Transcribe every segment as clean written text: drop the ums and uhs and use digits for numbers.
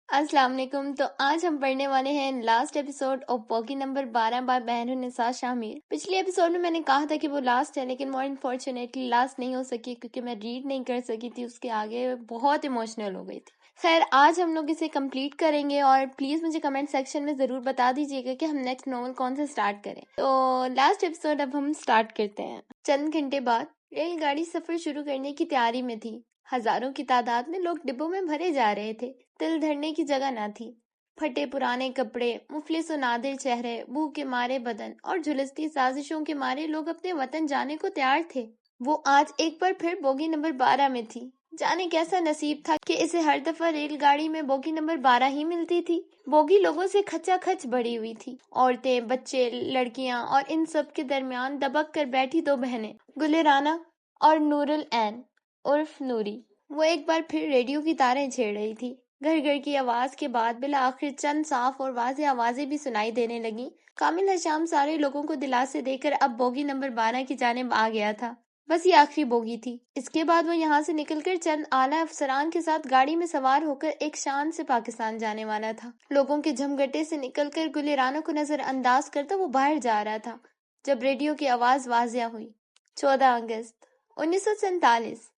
السلام علیکم. تو آج ہم پڑھنے والے ہیں last episode of bogie number 12 by Baharunnisa Shah Mir. پچھلی ایپیسوڈ میں نے کہا تھا کہ وہ لاسٹ ہے، لیکن وہ انفارچونیٹلی لاسٹ نہیں ہو سکی کیونکہ میں ریڈ نہیں کر سکی تھی، اس کے آگے بہت ایموشنل ہو گئی تھی. خیر، آج ہم لوگ اسے کمپلیٹ کریں گے اور پلیز مجھے کمنٹ سیکشن میں ضرور بتا دیجیے گا کہ ہم نیکسٹ ناول کون سے سٹارٹ کریں. تو لاسٹ ایپیسوڈ اب ہم سٹارٹ کرتے ہیں. چند گھنٹے بعد ریل گاڑی سفر شروع کرنے کی تیاری میں تھی. ہزاروں کی تعداد میں لوگ ڈبوں میں بھرے جا رہے تھے. دل دھڑنے کی جگہ نہ تھی. پھٹے پرانے کپڑے، مفلس و نادر چہرے، بھوک کے مارے بدن اور جھلستی سازشوں کے مارے لوگ اپنے وطن جانے کو تیار تھے. وہ آج ایک بار پھر بوگی نمبر 12 میں تھی. جانے کیسا نصیب تھا کہ اسے ہر دفعہ ریل گاڑی میں بوگی نمبر 12 ہی ملتی تھی. بوگی لوگوں سے کھچا کھچ بھری ہوئی تھی. عورتیں، بچے، لڑکیاں اور ان سب کے درمیان دبک کر بیٹھی دو بہنیں، گل رانا اور نور العین عرف نوری. وہ ایک بار پھر ریڈیو کی تاریں چھیڑ رہی تھی. گھر گھر کی آواز کے بعد بالآخر چند صاف اور واضح آوازیں بھی سنائی دینے لگیں. کامل حشام سارے لوگوں کو دلاسے دے کر اب بوگی نمبر 12 کی جانب آ گیا تھا. بس یہ آخری بوگی تھی. اس کے بعد وہ یہاں سے نکل کر چند اعلیٰ افسران کے ساتھ گاڑی میں سوار ہو کر ایک شان سے پاکستان جانے والا تھا. لوگوں کے جھمگٹے سے نکل کر گل رانا کو نظر انداز کرتا وہ باہر جا رہا تھا جب ریڈیو کی آواز واضح ہوئی. 14 اگست 1947.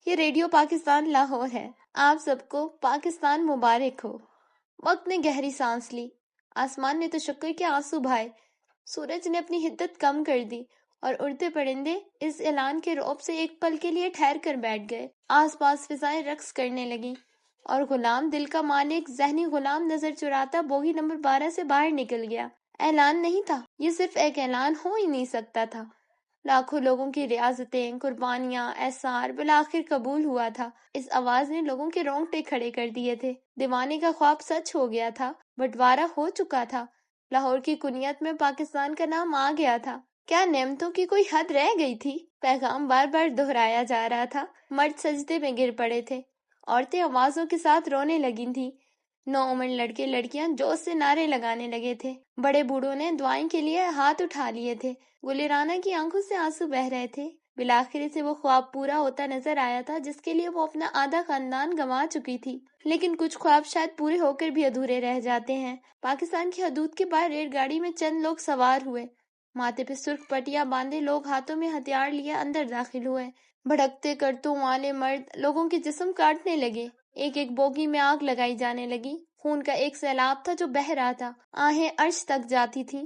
یہ ریڈیو پاکستان لاہور ہے. آپ سب کو پاکستان مبارک ہو. وقت نے گہری سانس لی. آسمان نے تشکر کے آنسو بہائے. سورج نے اپنی حدت کم کر دی اور اڑتے پرندے اس اعلان کے رعب سے ایک پل کے لیے ٹھہر کر بیٹھ گئے. آس پاس فضائیں رقص کرنے لگیں اور غلام دل کا مالک ذہنی غلام نظر چراتا بوگی نمبر 12 سے باہر نکل گیا. اعلان نہیں تھا، یہ صرف ایک اعلان ہو ہی نہیں سکتا تھا. لاکھوں لوگوں کی ریاضتیں، قربانیاں، احسار بالآخر قبول ہوا تھا. اس آواز نے لوگوں کے رونگٹے کھڑے کر دیے تھے. دیوانے کا خواب سچ ہو گیا تھا. بٹوارا ہو چکا تھا. لاہور کی کنیت میں پاکستان کا نام آ گیا تھا. کیا نعمتوں کی کوئی حد رہ گئی تھی؟ پیغام بار بار دہرایا جا رہا تھا. مرد سجدے میں گر پڑے تھے. عورتیں آوازوں کے ساتھ رونے لگی تھیں. نوعمر لڑکے لڑکیاں جوش سے نعرے لگانے لگے تھے. بڑے بوڑھوں نے دعائیں کے لیے ہاتھ اٹھا لیے تھے. گل رانا کی آنکھوں سے آنسو بہہ رہے تھے. بالآخر سے وہ خواب پورا ہوتا نظر آیا تھا جس کے لیے وہ اپنا آدھا خاندان گنوا چکی تھی. لیکن کچھ خواب شاید پورے ہو کر بھی ادھورے رہ جاتے ہیں. پاکستان کی حدود کے باہر ریل گاڑی میں چند لوگ سوار ہوئے. ماتھے پہ سرخ پٹیاں باندھے لوگ ہاتھوں میں ہتھیار لیے اندر داخل ہوئے. بھڑکتے کرتوؤں والے مرد لوگوں کے جسم کاٹنے لگے. ایک ایک بوگی میں آگ لگائی جانے لگی. خون کا ایک سیلاب تھا جو بہہ رہا تھا. آہیں عرش تک جاتی تھیں.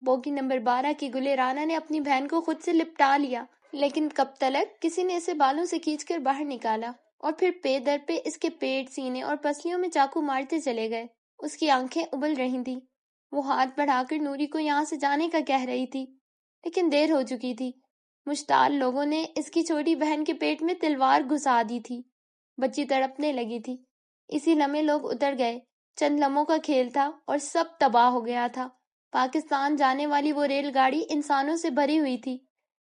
بوگی نمبر 12 کی گل رانا نے اپنی بہن کو خود سے لپٹا لیا، لیکن کب تلک کسی نے اسے بالوں سے کھینچ کر باہر نکالا اور پھر پے در پہ اس کے پیٹ، سینے اور پسلیوں میں چاقو مارتے چلے گئے. اس کی آنکھیں ابل رہی تھیں. وہ ہاتھ بڑھا کر نوری کو یہاں سے جانے کا کہہ رہی تھی، لیکن دیر ہو چکی تھی. مشتعل لوگوں نے اس کی چھوٹی بہن کے پیٹ میں تلوار گھسا دی تھی. بچی تڑپنے لگی تھی. اسی لمحے لوگ اتر گئے. چند لمحوں کا کھیل تھا اور سب تباہ ہو گیا تھا. پاکستان جانے والی وہ ریل گاڑی انسانوں سے بھری ہوئی تھی،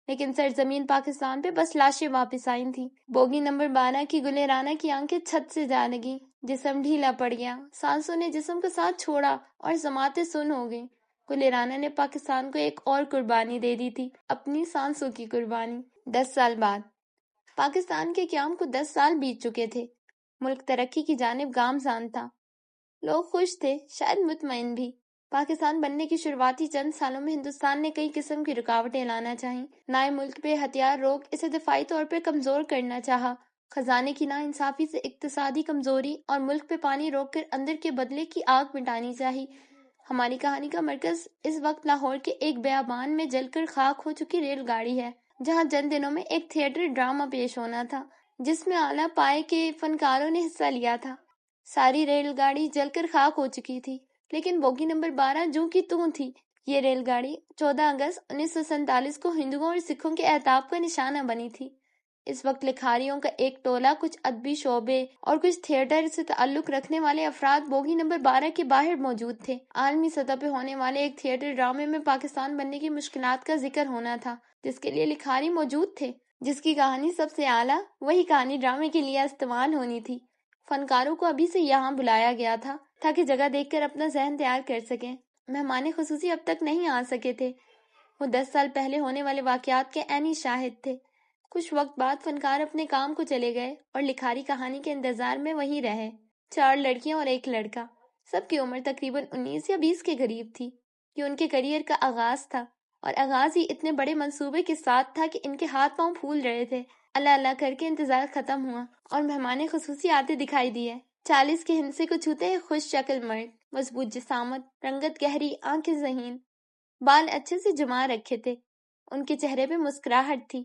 لیکن سرزمین پاکستان پہ بس لاشیں واپس آئی تھیں. بوگی نمبر 12 کی گل رانا کی آنکھیں چھت سے جا لگیں. جسم ڈھیلا پڑ گیا. سانسوں نے جسم کا ساتھ چھوڑا اور سماعتیں سن ہو گئیں. گل رانا نے پاکستان کو ایک اور قربانی دے دی تھی، اپنی سانسوں کی قربانی. 10 سال بعد پاکستان کے قیام کو 10 سال بیت چکے تھے. ملک ترقی کی جانب گامزن تھا. لوگ خوش تھے، شاید مطمئن بھی. پاکستان بننے کی شروعاتی چند سالوں میں ہندوستان نے کئی قسم کی رکاوٹیں لانا چاہیں. نئے ملک پہ ہتھیار روک اسے دفاعی طور پہ کمزور کرنا چاہا. خزانے کی ناانصافی سے اقتصادی کمزوری اور ملک پہ پانی روک کر اندر کے بدلے کی آگ مٹانی چاہی. ہماری کہانی کا مرکز اس وقت لاہور کے ایک بیابان میں جل کر خاک ہو چکی ریل گاڑی ہے، جہاں چند دنوں میں ایک تھیٹر ڈرامہ پیش ہونا تھا جس میں اعلیٰ پائے کے فنکاروں نے حصہ لیا تھا. ساری ریل گاڑی جل کر خاک ہو چکی تھی، لیکن بوگی نمبر 12 جوں کی توں تھی. یہ ریل گاڑی 14 اگست 1947 کو ہندوؤں اور سکھوں کے اعتاب کا نشانہ بنی تھی. اس وقت لکھاریوں کا ایک ٹولہ، کچھ ادبی شعبے اور کچھ تھیٹر سے تعلق رکھنے والے افراد بوگی نمبر 12 کے باہر موجود تھے. عالمی سطح پہ ہونے والے ایک تھیٹر ڈرامے میں پاکستان بننے کی مشکلات کا ذکر ہونا تھا، جس کے لیے لکھاری موجود تھے. جس کی کہانی سب سے اعلیٰ، وہی کہانی ڈرامے کے لیے استعمال ہونی تھی. فنکاروں کو ابھی سے یہاں بلایا گیا تھا تاکہ جگہ دیکھ کر اپنا ذہن تیار کر سکیں. مہمان خصوصی اب تک نہیں آ سکے تھے. وہ 10 سال پہلے ہونے والے واقعات کے عینی شاہد تھے. کچھ وقت بعد فنکار اپنے کام کو چلے گئے اور لکھاری کہانی کے انتظار میں وہیں رہے. 4 لڑکیاں اور 1 لڑکا۔ سب کی عمر تقریباً 19 یا 20 کے قریب تھی۔ یہ ان کے کیریئر کا آغاز تھا، اور آغاز ہی اتنے بڑے منصوبے کے ساتھ تھا کہ ان کے ہاتھ پاؤں پھول رہے تھے۔ اللہ اللہ کر کے انتظار ختم ہوا اور مہمان خصوصی آتے دکھائی دیے۔ 40 کے ہندسے کو چھوتے ہی خوش شکل مرد، مضبوط جسامت، رنگت گہری، آنکھیں ذہین، بال اچھے سے جما رکھے تھے۔ ان کے چہرے پہ مسکراہٹ تھی۔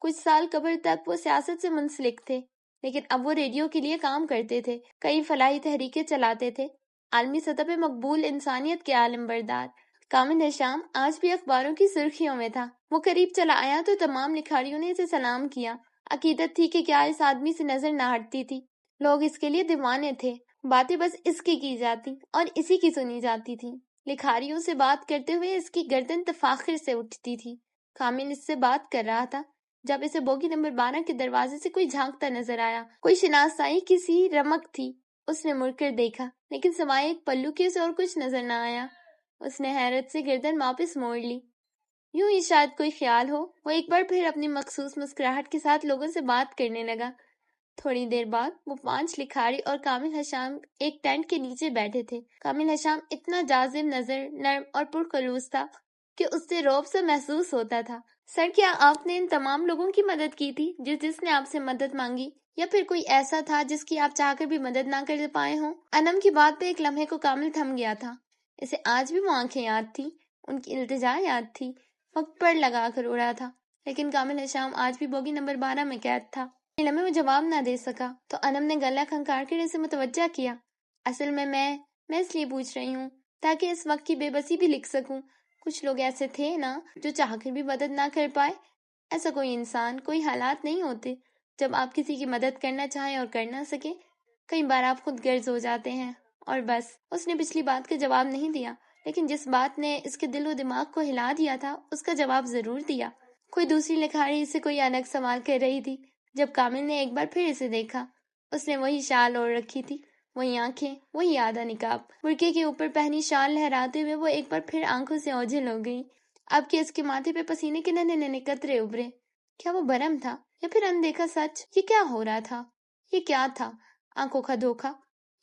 کچھ سال قبل تک وہ سیاست سے منسلک تھے، لیکن اب وہ ریڈیو کے لیے کام کرتے تھے، کئی فلاحی تحریکیں چلاتے تھے، عالمی سطح پہ مقبول انسانیت کے عالم بردار۔ کامل ہشام آج بھی اخباروں کی سرخیوں میں تھا۔ وہ قریب چلا آیا تو تمام لکھاریوں نے اسے سلام کیا۔ عقیدت تھی کہ کیا اس آدمی سے نظر نہ ہٹتی تھی۔ لوگ اس کے لیے دیوانے تھے، باتیں بس اس کی جاتی اور اسی کی سنی جاتی تھی۔ لکھاریوں سے بات کرتے ہوئے اس کی گردن تفاخر سے اٹھتی تھی۔ کامل اس سے بات کر رہا تھا جب اسے بوگی نمبر 12 کے دروازے سے کوئی جھانکتا نظر آیا۔ کوئی شناسائی کسی رمق تھی۔ اس نے مڑ کر دیکھا، لیکن سوائے ایک پلو کے اسے اور کچھ نظر نہ آیا۔ اس نے حیرت سے گردن واپس موڑ لی۔ یوں ہی شاید کوئی خیال ہو، وہ ایک بار پھر اپنی مخصوص مسکراہٹ کے ساتھ لوگوں سے بات کرنے لگا۔ تھوڑی دیر بعد وہ 5 لکھاری اور کامل ہشام ایک ٹینٹ کے نیچے بیٹھے تھے۔ کامل ہشام اتنا جاذب نظر، نرم اور پرخلوص تھا کہ اس سے رعب سا محسوس ہوتا تھا۔ سر، کیا آپ نے ان تمام لوگوں کی مدد کی تھی جس نے آپ سے مدد مانگی، یا پھر کوئی ایسا تھا جس کی آپ چاہ کر بھی مدد نہ کر پائے ہوں؟ انم کی بات پہ ایک لمحے کو کامل تھم گیا تھا۔ اسے آج بھی وہ آنکھیں یاد تھی، ان کی التجا یاد تھی۔ وقت پر لگا کر اڑا تھا، لیکن کامل ہشام آج بھی بوگی نمبر 12 میں قید تھا۔ لمحے وہ جواب نہ دے سکا تو انم نے گلا کھنکار کر اسے متوجہ کیا۔ اصل میں اس لیے پوچھ رہی ہوں تاکہ اس وقت کی بے بسی بھی لکھ سکوں۔ کچھ لوگ ایسے تھے نا جو چاہ کر بھی مدد نہ کر پائے۔ ایسا کوئی انسان، کوئی حالات نہیں ہوتے جب آپ کسی کی مدد کرنا چاہیں اور کر نہ سکے۔ کئی بار آپ خود غرض ہو جاتے ہیں اور بس۔ اس نے پچھلی بات کا جواب نہیں دیا، لیکن جس بات نے اس کے دل و دماغ کو ہلا دیا تھا اس کا جواب ضرور دیا۔ کوئی دوسری لکھاری اسے کوئی الگ سوال کر رہی تھی جب کامل نے ایک بار پھر اسے دیکھا۔ اس نے وہی شال اوڑھ رکھی تھی، وہی آنکھیں، وہی آدھا نقاب۔ برقعے کے اوپر پہنی شال لہراتے ہوئے وہ ایک بار پھر آنکھوں سے اوجھل ہو گئی۔ اب کہ اس کے ماتھے پہ پسینے کے ننھے ننھے قطرے ابھرے۔ کیا وہ برہم تھا یا پھر اندیکھا سچ؟ یہ کیا ہو رہا تھا؟ یہ کیا تھا؟ آنکھوں کا دھوکا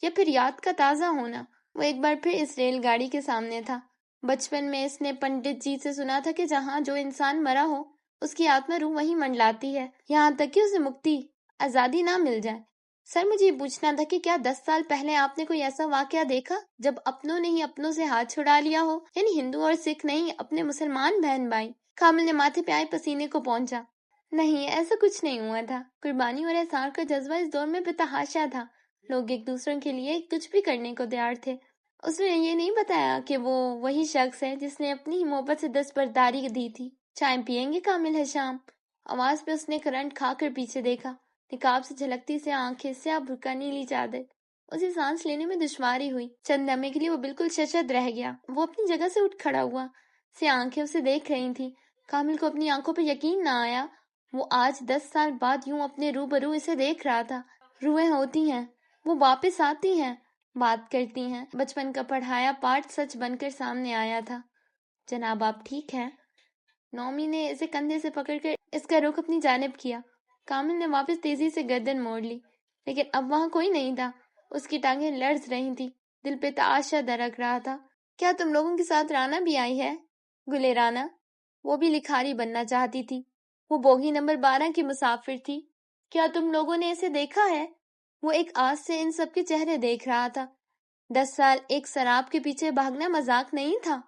یا پھر یاد کا تازہ ہونا؟ وہ ایک بار پھر اس ریل گاڑی کے سامنے تھا۔ بچپن میں اس نے پنڈت جی سے سنا تھا کہ جہاں جو انسان مرا ہو اس کی آتما روح وہیں منڈلاتی ہے، یہاں تک کہ اسے مکتی، آزادی نہ مل جائے۔ سر، مجھے یہ پوچھنا تھا کہ کیا 10 سال پہلے آپ نے کوئی ایسا واقعہ دیکھا جب اپنوں نے ہی اپنوں سے ہاتھ چھڑا لیا ہو؟ یعنی ہندو اور سکھ نہیں، اپنے مسلمان بہن بھائی۔ کامل نے ماتھے پہ آئے پسینے کو پہنچا۔ نہیں، ایسا کچھ نہیں ہوا تھا۔ قربانی اور احسان کا جذبہ اس دور میں بتحاشا تھا۔ لوگ ایک دوسروں کے لیے کچھ بھی کرنے کو تیار تھے۔ اس نے یہ نہیں بتایا کہ وہ وہی شخص ہے جس نے اپنی ہی محبت سے دستبرداری دی تھی۔ چائے پیئیں گے کامل ہشام؟ آواز پہ اس نے کرنٹ کھا کر پیچھے دیکھا۔ نقاب سے جھلکتی سے آنکھیں، سیاہ بھرکا نیلی چادر۔ اسے سانس لینے میں دشواری ہوئی۔ چند لمحے کے لیے وہ بالکل ششد رہ گیا۔ وہ اپنی جگہ سے اٹھ کھڑا ہوا۔ سیاہ آنکھیں اسے دیکھ رہی تھیں۔ کامل کو اپنی آنکھوں پہ یقین نہ آیا۔ وہ آج 10 سال بعد یوں اپنے روبرو اسے دیکھ رہا تھا۔ روحیں ہوتی ہیں، وہ واپس آتی ہیں، بات کرتی ہیں۔ بچپن کا پڑھایا پاٹ سچ بن کر سامنے آیا تھا۔ جناب، آپ ٹھیک ہیں؟ نومی نے اسے کندھے سے پکڑ کر اس کا رخ اپنی جانب کیا۔ کامل نے واپس تیزی سے گردن موڑ لی، لیکن اب وہاں کوئی نہیں تھا۔ اس کی ٹانگیں لرز رہی تھی، دل پہ تعاشا درک رہا تھا۔ کیا تم لوگوں کے ساتھ رانا بھی آئی ہے؟ گلے رانا، وہ بھی لکھاری بننا چاہتی تھی۔ وہ بوگی نمبر 12 کی مسافر تھی۔ کیا تم لوگوں نے اسے دیکھا ہے؟ وہ ایک آس سے ان سب کے چہرے دیکھ رہا تھا۔ 10 سال ایک سراب کے پیچھے بھاگنا مذاق نہیں تھا۔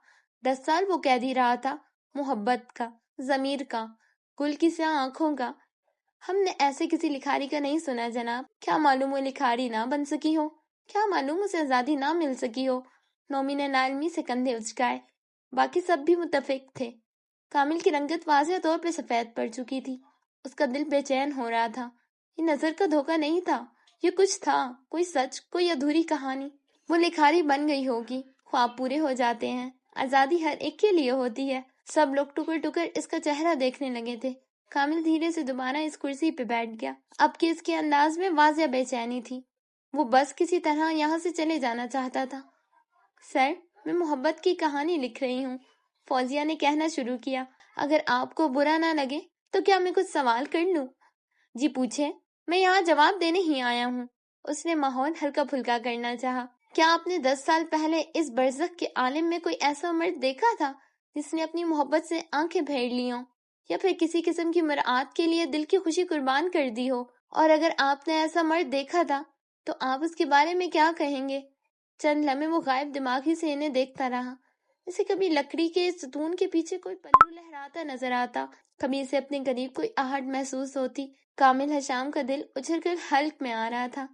10 سال وہ قیدی رہا تھا، محبت کا، ضمیر کا، گل کی سیاہ آنکھوں کا۔ ہم نے ایسے کسی لکھاری کا نہیں سنا جناب۔ کیا معلوم وہ لکھاری نہ بن سکی ہو، کیا معلوم اسے آزادی نہ مل سکی ہو۔ نومی نے ناعلمی سے کندھے اچکائے۔ باقی سب بھی متفق تھے۔ کامل کی رنگت واضح طور پہ سفید پڑ چکی تھی۔ اس کا دل بے چین ہو رہا تھا۔ یہ نظر کا دھوکہ نہیں تھا، یہ کچھ تھا، کوئی سچ، کوئی ادھوری کہانی۔ وہ لکھاری بن گئی ہوگی۔ خواب پورے ہو جاتے ہیں، آزادی ہر ایک کے لیے ہوتی ہے۔ سب لوگ ٹکر ٹکر اس کا چہرہ دیکھنے لگے تھے۔ کامل دھیرے سے دوبارہ اس کرسی پہ بیٹھ گیا۔ اب کہ اس کے انداز میں واضح بے چینی تھی۔ وہ بس کسی طرح یہاں سے چلے جانا چاہتا تھا۔ سر، میں محبت کی کہانی لکھ رہی ہوں، فوزیہ نے کہنا شروع کیا۔ اگر آپ کو برا نہ لگے تو کیا میں کچھ سوال کر لوں؟ جی پوچھیں، میں یہاں جواب دینے ہی آیا ہوں۔ اس نے ماحول ہلکا پھلکا کرنا چاہا۔ کیا آپ نے 10 سال پہلے اس برزخ کے عالم میں کوئی ایسا مرد دیکھا تھا جس نے اپنی محبت سے آنکھیں پھیر لی ہوں، یا پھر کسی قسم کی مراعات کے لیے دل کی خوشی قربان کر دی ہو؟ اور اگر آپ نے ایسا مرد دیکھا تھا تو آپ اس کے بارے میں کیا کہیں گے؟ چند لمحے وہ غائب دماغی سے انہیں دیکھتا رہا، اسے کبھی لکڑی کے ستون کے پیچھے کوئی پلو لہراتا نظر آتا، کبھی اسے اپنے قریب کوئی آہٹ محسوس ہوتی۔ کامل حشام کا دل اچھل کر حلق میں آ رہا تھا۔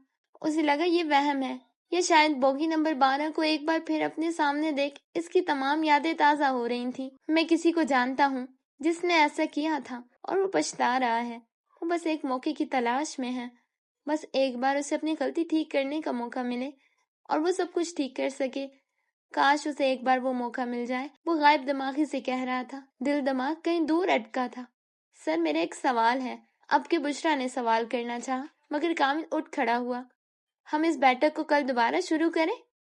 اسے لگا یہ وہم ہے، یا شاید بوگی نمبر 12 کو ایک بار پھر اپنے سامنے دیکھ اس کی تمام یادیں تازہ ہو رہی تھیں۔ میں کسی کو جانتا ہوں جس نے ایسا کیا تھا اور وہ پچھتا رہا ہے۔ وہ بس ایک موقع کی تلاش میں ہے، بس ایک بار اسے اپنی غلطی ٹھیک کرنے کا موقع ملے اور وہ سب کچھ ٹھیک کر سکے۔ کاش اسے ایک بار وہ موقع مل جائے، وہ غائب دماغی سے کہہ رہا تھا۔ دل دماغ کہیں دور اٹکا تھا۔ سر، میرا ایک سوال ہے۔ اب کے بشرا نے سوال کرنا چاہا، مگر کامل اٹھ کھڑا ہوا۔ ہم اس بیٹھک کو کل دوبارہ شروع کریں؟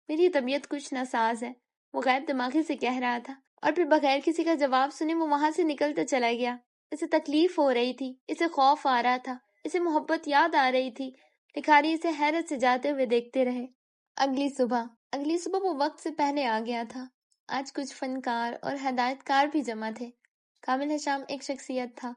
میری طبیعت کچھ ناساز ہے، وہ غائب دماغی سے کہہ رہا تھا، اور پھر بغیر کسی کا جواب سنے وہ وہاں سے نکلتا چلا گیا۔ اسے تکلیف ہو رہی تھی، اسے خوف آ رہا تھا، اسے محبت یاد آ رہی تھی۔ لکھاری اسے حیرت سے جاتے ہوئے دیکھتے رہے۔ اگلی صبح وہ وقت سے پہلے آ گیا تھا۔ آج کچھ فنکار اور ہدایت کار بھی جمع تھے۔ کامل حشام ایک شخصیت تھا۔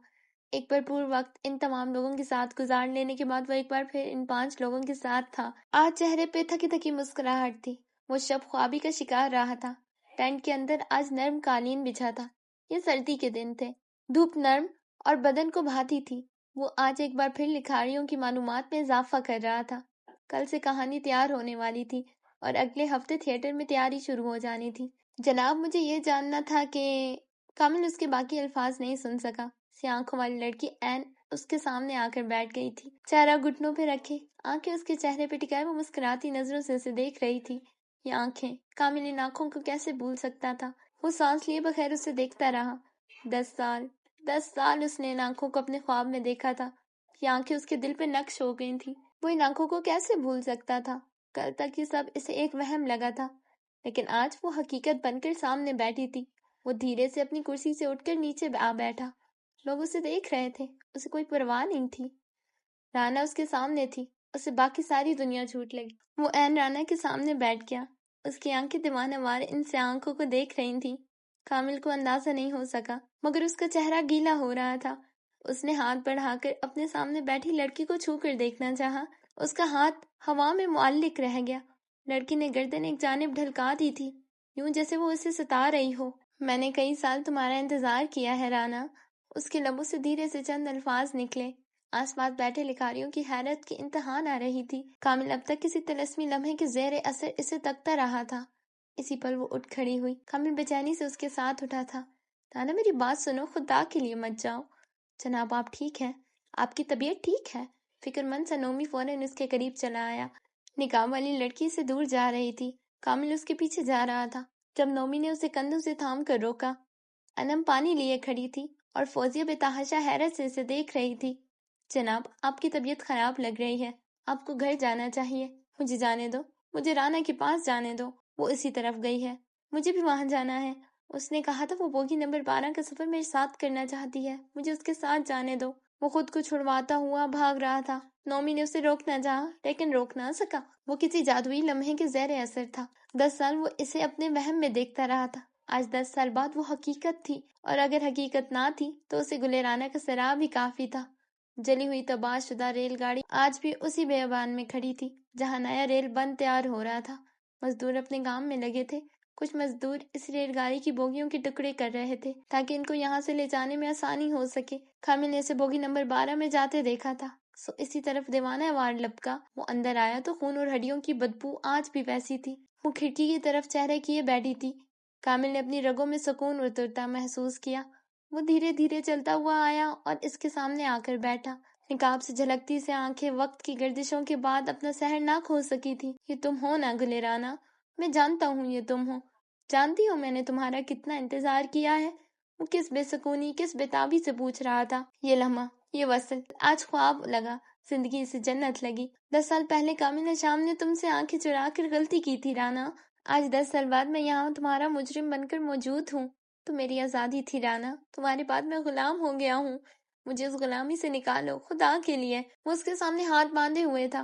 ایک بھرپور وقت ان تمام لوگوں کے ساتھ گزار لینے کے بعد وہ ایک بار پھر ان 5 لوگوں کے ساتھ تھا۔ آج چہرے پہ تھکی تھکی مسکراہٹ تھی۔ وہ شب خوابی کا شکار رہا تھا۔ ٹینٹ کے اندر آج نرم قالین بچھا تھا۔ یہ سردی کے دن تھے، دھوپ نرم اور بدن کو بھاتی تھی۔ وہ آج ایک بار پھر لکھاریوں کی معلومات میں اضافہ کر رہا تھا۔ کل سے کہانی تیار ہونے والی تھی اور اگلے ہفتے تھیٹر میں تیاری شروع ہو جانی تھی۔ جناب، مجھے یہ جاننا تھا کہ… کامل اس کے باقی الفاظ نہیں سن سکا۔ سی آنکھوں والی لڑکی عین اس کے سامنے آ کر بیٹھ گئی تھی، چہرہ گھٹنوں پہ رکھے، آنکھیں اس کے چہرے پہ ٹکائے وہ مسکراتی نظروں سے اسے دیکھ رہی تھی۔ یہ آنکھیں، کامل ان آنکھوں کو کیسے بھول سکتا تھا؟ وہ سانس لیے بغیر اسے دیکھتا رہا۔ 10 سال اس نے ان آنکھوں کو اپنے خواب میں دیکھا تھا۔ یہ آنکھیں اس کے دل پہ نقش ہو گئی تھیں۔ وہ ان آنکھوں کو کیسے بھول سکتا تھا؟ کل تک یہ سب اسے ایک وہم لگا تھا، لیکن آج وہ حقیقت بن کر سامنے بیٹھی تھی۔ وہ دھیرے سے اپنی کرسی سے اٹھ کر نیچے آ بیٹھا۔ لوگ اسے دیکھ رہے تھے، اسے کوئی پرواہ نہیں تھی۔ رانا اس کے سامنے تھی، اسے باقی ساری دنیا جھوٹ لگی۔ وہ عین رانا کے سامنے بیٹھ گیا۔ اس کی آنکھیں دیوانہ وار ان سے آنکھوں کو دیکھ رہی تھیں۔ کامل کو اندازہ نہیں ہو سکا، مگر اس کا چہرہ گیلا ہو رہا تھا۔ اس نے ہاتھ بڑھا کر اپنے سامنے بیٹھی لڑکی کو چھو کر دیکھنا چاہا۔ اس کا ہاتھ ہوا میں معلق رہ گیا۔ لڑکی نے گردن ایک جانب ڈھلکا دی تھی، یوں جیسے وہ اسے ستا رہی ہو۔ میں نے کئی سال تمہارا انتظار کیا ہے رانا۔ اس کے لبوں سے دھیرے سے چند الفاظ نکلے۔ آس پاس بیٹھے لکھاریوں کی حیرت کی انتہا نہ رہی تھی۔ کامل اب تک کسی طلسمی لمحے کے زیر اثر اسے تکتا رہا تھا۔ اسی پل وہ اٹھ کھڑی ہوئی۔ کامل بے چینی سے اس کے ساتھ اٹھا تھا۔ رانا، میری بات سنو، خدا کے لیے مت جاؤ۔ جناب، آپ ٹھیک ہیں؟ آپ کی طبیعت ٹھیک ہے؟ فکر مند سا نومی فوراً اس کے قریب چلا آیا۔ نقاب والی لڑکی سے دور جا رہی تھی۔ کامل اس کے پیچھے جا رہا تھا۔ جب نومی نے اسے کندھوں سے تھام کر روکا، انم پانی لیے کھڑی تھی اور فوزیہ بے تحاشا حیرت سے اسے دیکھ رہی تھی۔ جناب، آپ کی طبیعت خراب لگ رہی ہے، آپ کو گھر جانا چاہیے۔ مجھے جانے دو، مجھے رانا کے پاس جانے دو، وہ اسی طرف گئی ہے، مجھے بھی وہاں جانا ہے۔ اس نے کہا تھا وہ بوگی نمبر 12 کا سفر میرے ساتھ کرنا چاہتی ہے، مجھے اس کے ساتھ جانے دو۔ وہ خود کو چھڑواتا ہوا بھاگ رہا تھا۔ نومی نے اسے روکنا چاہا، لیکن روک نہ سکا۔ وہ کسی جادوئی لمحے کے زیر اثر تھا۔ 10 سال وہ اسے اپنے وہم میں دیکھتا رہا تھا، آج 10 سال بعد وہ حقیقت تھی، اور اگر حقیقت نہ تھی تو اسے گلیرانا کا سراب ہی کافی تھا۔ جلی ہوئی تباہ شدہ ریل گاڑی آج بھی اسی بیابان میں کھڑی تھی جہاں نیا ریل بند تیار ہو رہا تھا۔ مزدور اپنے کام میں لگے تھے۔ کچھ مزدور اس ریل گاڑی کی بوگیوں کے ٹکڑے کر رہے تھے تاکہ ان کو یہاں سے لے جانے میں آسانی ہو سکے۔ کامل نے اسے بوگی نمبر 12 میں جاتے دیکھا تھا، سو اسی طرف دیوانہ وار لپکا۔ وہ اندر آیا تو خون اور ہڈیوں کی بدبو آج بھی ویسی تھی۔ وہ کھڑکی کی طرف چہرے کیے بیٹھی تھی۔ کامل نے اپنی رگوں میں سکون اترتا محسوس کیا۔ وہ دھیرے دھیرے چلتا ہوا آیا اور اس کے سامنے آ کر بیٹھا۔ نقاب سے جھلکتی سے آنکھیں وقت کی گردشوں کے بعد اپنا سحر نہ کھو سکی تھی۔ یہ تم ہو نا گلیرانا؟ میں جانتا ہوں یہ تم ہو، جانتی ہو میں نے تمہارا کتنا انتظار کیا ہے۔ وہ کس بے سکونی، کس بےتابی سے پوچھ رہا تھا۔ یہ لمحہ، یہ وصل، آج خواب لگا، زندگی سے جنت لگی۔ 10 سال پہلے کامل حشام نے تم سے آنکھیں چرا کر غلطی کی تھی رانا۔ آج 10 سال بعد میں یہاں تمہارا مجرم بن کر موجود ہوں۔ تو میری آزادی تھی رانا، تمہارے بعد میں غلام ہو گیا ہوں، مجھے اس غلامی سے نکالو، خدا کے لیے۔ وہ اس کے سامنے ہاتھ باندھے ہوئے تھا،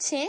6?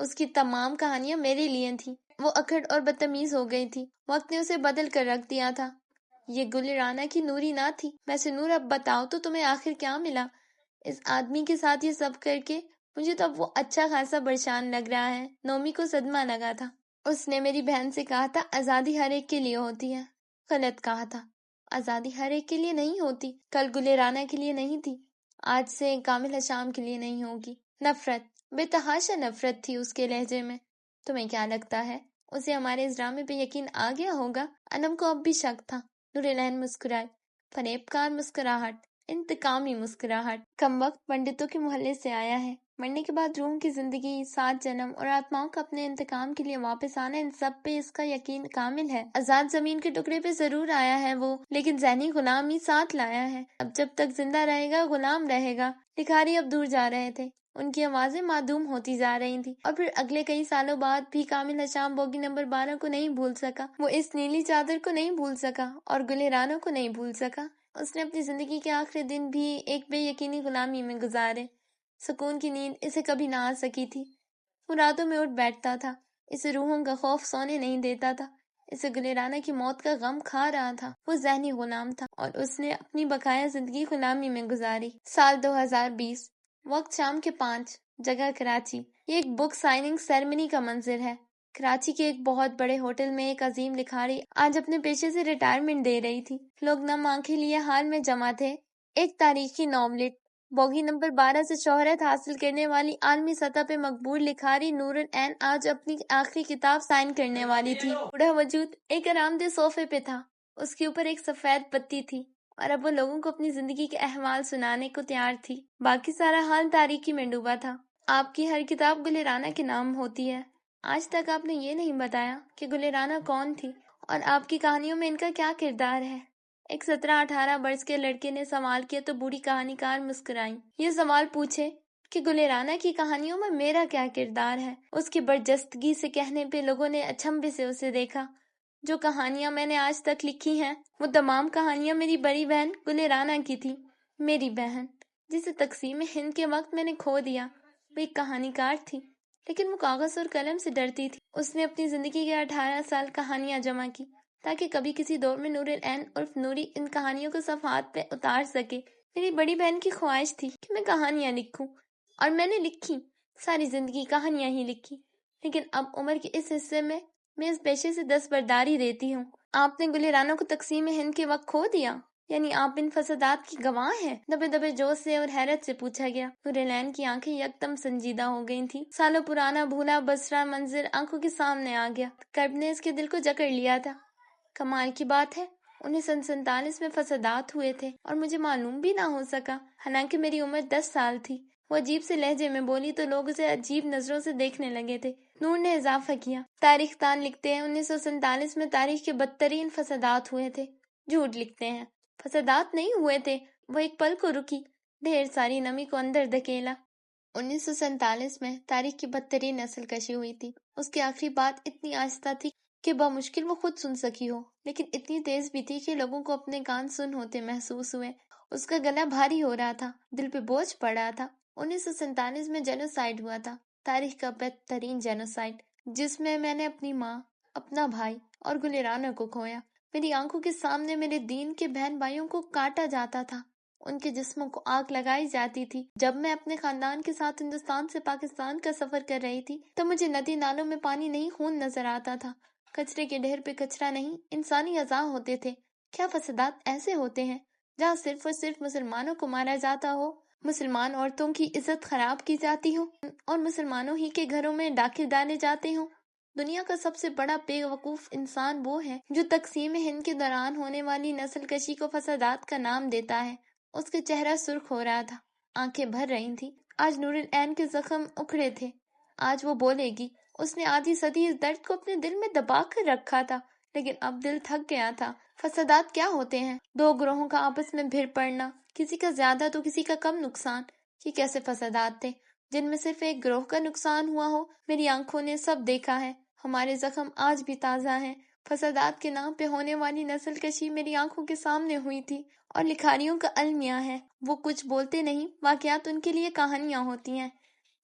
اس کی تمام کہانیاں میرے لیے تھیں۔ وہ اکڑ اور بدتمیز ہو گئی تھی، وقت نے اسے بدل کر رکھ دیا تھا۔ یہ گل رانا کی نوری نہ تھی۔ ویسے نور، اب بتاؤ تو تمہیں آخر کیا ملا؟ اس آدمی کے ساتھ یہ سب کر کے مجھے تو اب وہ اچھا خاصا پریشان لگ رہا ہے۔ نومی کو صدمہ لگا تھا۔ اس نے میری بہن سے کہا تھا آزادی ہر ایک کے لیے ہوتی ہے۔ غلط کہا تھا، آزادی ہر ایک کے لیے نہیں ہوتی۔ کل گل رانا کے لیے نہیں تھی، آج سے کامل حشام کے لیے نہیں ہوگی۔ نفرت، بے تحاشا نفرت تھی اس کے لہجے میں۔ تمہیں کیا لگتا ہے اسے ہمارے اس ڈرامے پہ یقین آ گیا ہوگا؟ انم کو اب بھی شک تھا۔ نور العین مسکرائے، فریب کار مسکراہٹ، انتقامی مسکراہٹ۔ کم وقت پنڈتوں کے محلے سے آیا ہے۔ مرنے کے بعد روح کی زندگی، 7 جنم اور آتماؤں کا اپنے انتقام کے لیے واپس آنا، ان سب پہ اس کا یقین کامل ہے۔ آزاد زمین کے ٹکڑے پہ ضرور آیا ہے وہ، لیکن ذہنی غلامی ساتھ لایا ہے۔ اب جب تک زندہ رہے گا غلام رہے گا۔ لکھاری اب دور جا رہے تھے، ان کی آوازیں معدوم ہوتی جا رہی تھیں، اور پھر اگلے کئی سالوں بعد بھی کامل حشام بوگی نمبر 12 کو نہیں بھول سکا۔ وہ اس نیلی چادر کو نہیں بھول سکا اور گل رانوں کو نہیں بھول سکا۔ اس نے اپنی زندگی کے آخری دن بھی ایک بے یقینی غلامی میں گزارے۔ سکون کی نیند اسے کبھی نہ آ سکی تھی۔ وہ راتوں میں اٹھ بیٹھتا تھا، اسے روحوں کا خوف سونے نہیں دیتا تھا، اسے گل رانا کی موت کا غم کھا رہا تھا۔ وہ ذہنی غلام تھا اور اس نے اپنی بقایا زندگی غلامی میں گزاری۔ سال 2020، وقت شام کے 5، جگہ کراچی۔ یہ ایک بک سائننگ سیرمنی کا منظر ہے۔ کراچی کے ایک بہت بڑے ہوٹل میں ایک عظیم لکھاری آج اپنے پیشے سے ریٹائرمنٹ دے رہی تھی۔ لوگ نم آنکھیں لیے حال میں جمع تھے۔ ایک تاریخی ناولٹ، بوگی نمبر 12 سے شہرت حاصل کرنے والی عالمی سطح پہ مقبول لکھاری نور العین آج اپنی آخری کتاب سائن کرنے والی تھی۔ بوڑھا وجود ایک آرام دہ صوفے پہ تھا، اس کے اوپر ایک سفید پتی تھی، اور اب وہ لوگوں کو اپنی زندگی کے احوال سنانے کو تیار تھی۔ باقی سارا حال تاریکی میں ڈوبا تھا۔ آپ کی ہر کتاب گل رانا کے نام ہوتی ہے، آج تک آپ نے یہ نہیں بتایا کہ گل رانا کون تھی اور آپ کی کہانیوں میں ان کا کیا کردار ہے۔ ایک 17-18 برس کے لڑکے نے سوال کیا تو بوڑھی کہانی کار مسکرائیں۔ یہ سوال پوچھے کہ گل رانا کی کہانیوں میں میرا کیا کردار ہے؟ اس کی برجستگی سے کہنے پہ لوگوں نے اچنبھے سے اسے دیکھا۔ جو کہانیاں میں نے آج تک لکھی ہیں وہ تمام کہانیاں میری بڑی بہن گل رانا کی تھی۔ میری بہن جسے تقسیم ہند کے وقت میں نے کھو دیا، وہ ایک کہانی کار تھی، لیکن وہ کاغذ اور قلم سے ڈرتی تھی۔ اس نے اپنی زندگی کے 18 سال کہانیاں جمع کی تاکہ کبھی کسی دور میں نور العین عرف نوری ان کہانیوں کو صفحات پہ اتار سکے۔ میری بڑی بہن کی خواہش تھی کہ میں کہانیاں لکھوں، اور میں نے لکھی، ساری زندگی کہانیاں ہی لکھی، لیکن اب عمر کے اس حصے میں اس پیشے سے دستبرداری دیتی ہوں۔ آپ نے گل رانا کو تقسیم ہند کے وقت کھو دیا، یعنی آپ ان فسادات کی گواہ ہیں؟ دبے دبے جوش سے اور حیرت سے پوچھا گیا۔ نور العین کی آنکھیں یکدم سنجیدہ ہو گئی تھیں۔ سالوں پرانا بھولا بسرا منظر آنکھوں کے سامنے آ گیا۔ کرب نے اس کے دل کو جکڑ لیا تھا۔ کمال کی بات ہے 1947 میں فسادات ہوئے تھے اور مجھے معلوم بھی نہ ہو سکا، حالانکہ میری عمر 10 سال تھی۔ وہ عجیب سے لہجے میں بولی تو لوگ اسے عجیب نظروں سے دیکھنے لگے تھے۔ نور نے اضافہ کیا، تاریخ دان لکھتے ہیں 1947 میں تاریخ کے بدترین فسادات ہوئے تھے۔ جھوٹ لکھتے ہیں، فسادات نہیں ہوئے تھے، وہ ایک پل کو رکی، ڈھیر ساری نمی کو اندر دھکیلا۔ 1947 میں تاریخ کی بدترین نسل کشی ہوئی تھی۔ اس کی آخری بات اتنی آہستہ تھی کہ بمشکل وہ خود سن سکی ہو، لیکن اتنی تیز بھی تھی کہ لوگوں کو اپنے کان سن ہوتے محسوس ہوئے۔ اس کا گلا بھاری ہو رہا تھا، دل پہ بوجھ پڑ رہا تھا۔ 1947 میں جینوسائیڈ ہوا تھا، تاریخ کا بدترین جینوسائیڈ، جس میں نے اپنی ماں، اپنا بھائی اور گل رانا کو کھویا۔ میری آنکھوں کے سامنے میرے دین کے بہن بھائیوں کو کاٹا جاتا تھا، ان کے جسموں کو آگ لگائی جاتی تھی۔ جب میں اپنے خاندان کے ساتھ ہندوستان سے پاکستان کا سفر کر رہی تھی تو مجھے ندی نالوں میں پانی نہیں، خون نظر آتا تھا، کچرے کے ڈھیر پہ کچرا نہیں، انسانی اعضاء ہوتے تھے۔ کیا فسادات ایسے ہوتے ہیں جہاں صرف اور صرف مسلمانوں کو مارا جاتا ہو، مسلمان عورتوں کی عزت خراب کی جاتی ہو اور مسلمانوں ہی کے گھروں میں ڈاکے ڈالے جاتے ہوں؟ دنیا کا سب سے بڑا بے وقوف انسان وہ ہے جو تقسیم ہند کے دوران ہونے والی نسل کشی کو فسادات کا نام دیتا ہے۔ اس کا چہرہ سرخ ہو رہا تھا، آنکھیں بھر رہی تھیں۔ آج نور العین کے زخم اکھڑے تھے، آج وہ بولے گی۔ اس نے آدھی صدی اس درد کو اپنے دل میں دبا کر رکھا تھا، لیکن اب دل تھک گیا تھا۔ فسادات کیا ہوتے ہیں؟ دو گروہوں کا آپس میں بھر پڑنا، کسی کا زیادہ تو کسی کا کم نقصان۔ یہ کیسے فسادات تھے جن میں صرف ایک گروہ کا نقصان ہوا ہو؟ میری آنکھوں نے سب دیکھا ہے، ہمارے زخم آج بھی تازہ ہیں۔ فسادات کے نام پہ ہونے والی نسل کشی میری آنکھوں کے سامنے ہوئی تھی، اور لکھاریوں کا المیہ ہے، وہ کچھ بولتے نہیں، واقعات ان کے لیے کہانیاں ہوتی ہیں۔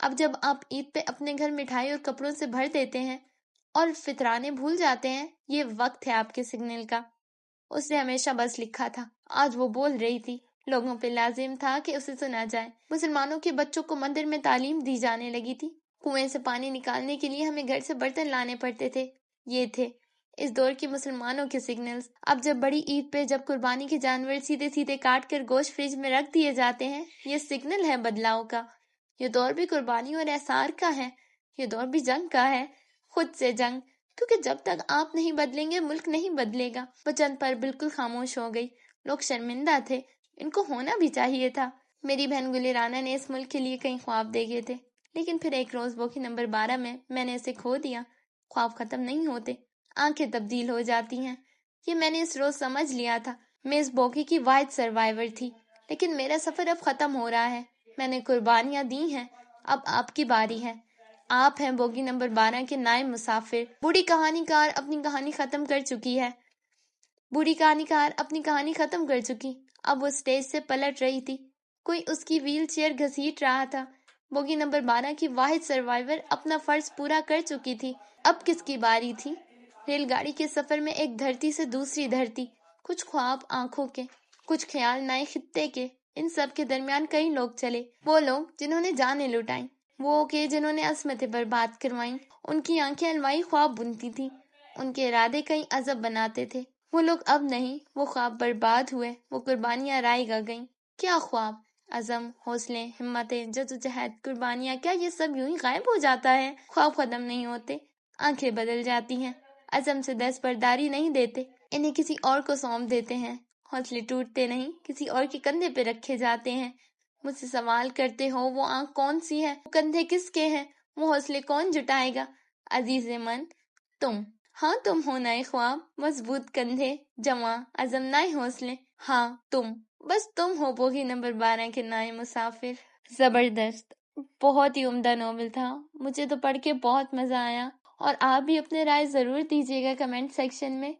اب جب آپ عید پہ اپنے گھر مٹھائی اور کپڑوں سے بھر دیتے ہیں اور فطرانے بھول جاتے ہیں، یہ وقت ہے آپ کے سگنل کا۔ اس نے ہمیشہ بس لکھا تھا، آج وہ بول رہی تھی، لوگوں پہ لازم تھا کہ اسے سنا جائے۔ مسلمانوں کے بچوں کو مندر میں تعلیم دی جانے لگی تھی، کنویں سے پانی نکالنے کے لیے ہمیں گھر سے برتن لانے پڑتے تھے۔ یہ تھے اس دور کے مسلمانوں کے سگنلز۔ اب جب بڑی عید پہ جب قربانی کے جانور سیدھے سیدھے کاٹ کر گوشت فریج میں رکھ دیے جاتے ہیں، یہ سگنل ہے بدلاؤ کا۔ یہ دور بھی قربانی اور احسار کا ہے، یہ دور بھی جنگ کا ہے، خود سے جنگ، کیونکہ جب تک آپ نہیں بدلیں گے ملک نہیں بدلے گا۔ وہ چند پر بالکل خاموش ہو گئی۔ لوگ شرمندہ تھے، ان کو ہونا بھی چاہیے تھا۔ میری بہن گلی رانا نے اس ملک کے لیے کئی خواب دیکھے تھے، لیکن پھر ایک روز بوگی نمبر 12 میں نے اسے کھو دیا۔ خواب ختم نہیں ہوتے، آنکھیں تبدیل ہو جاتی ہیں، یہ میں نے اس روز سمجھ لیا تھا۔ میں اس بوگی کی واحد سروائیور تھی، لیکن میرا سفر اب ختم ہو رہا ہے۔ میں نے قربانیاں دی ہیں، اب آپ کی باری ہے۔ آپ ہیں بوگی نمبر 12 کے نائب مسافر۔ بوڑھی کہانی کار اپنی کہانی ختم کر چکی ہے۔ بوڑھی کہانی کار اپنی کہانی ختم کر چکی، اب وہ اسٹیج سے پلٹ رہی تھی، کوئی اس کی ویل چیئر گھسیٹ رہا تھا۔ بوگی نمبر 12 کی واحد سروائیور اپنا فرض پورا کر چکی تھی، اب کس کی باری تھی؟ ریل گاڑی کے سفر میں ایک دھرتی سے دوسری دھرتی، کچھ خواب آنکھوں کے، کچھ خیال نئے خطے کے، ان سب کے درمیان کئی لوگ چلے۔ وہ لوگ جنہوں نے جانیں لٹائیں، وہ کہ جنہوں نے عصمتیں برباد کروائیں۔ ان کی آنکھیں الوائی خواب بنتی تھیں، ان کے ارادے کئی عذب بناتے تھے۔ وہ لوگ اب نہیں، وہ خواب برباد ہوئے، وہ قربانیاں رائے گا گئیں۔ کیا خواب، عزم، حوصلے، ہمتیں، جدوجہد، قربانیاں، کیا یہ سب یوں ہی غائب ہو جاتا ہے؟ خواب ختم نہیں ہوتے، آنکھیں بدل جاتی ہیں، عزم سے دستبرداری نہیں دیتے، انہیں کسی اور کو سونپ دیتے ہیں۔ حوصلے ٹوٹتے نہیں، کسی اور کے کندھے پہ رکھے جاتے ہیں۔ مجھ سے سوال کرتے ہو وہ آنکھ کون سی ہے، وہ کندھے کس کے ہیں، وہ حوصلے کون جٹائے گا؟ عزیز من، تم۔ ہاں تم ہو نئے خواب، مضبوط کندھے، جواں عزم، نئے حوصلے۔ ہاں تم، بس تم ہو بوگی نمبر 12 کے نئے مسافر۔ زبردست، بہت ہی عمدہ ناول تھا، مجھے تو پڑھ کے بہت مزہ آیا، اور آپ بھی اپنے رائے ضرور دیجیے گا کمنٹ سیکشن میں۔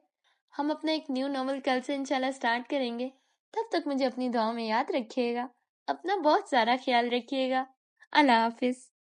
ہم اپنا ایک نیو ناول کل سے انشاءاللہ سٹارٹ کریں گے، تب تک مجھے اپنی دعاؤں میں یاد رکھیے گا، اپنا بہت سارا خیال رکھیے گا۔ اللہ حافظ۔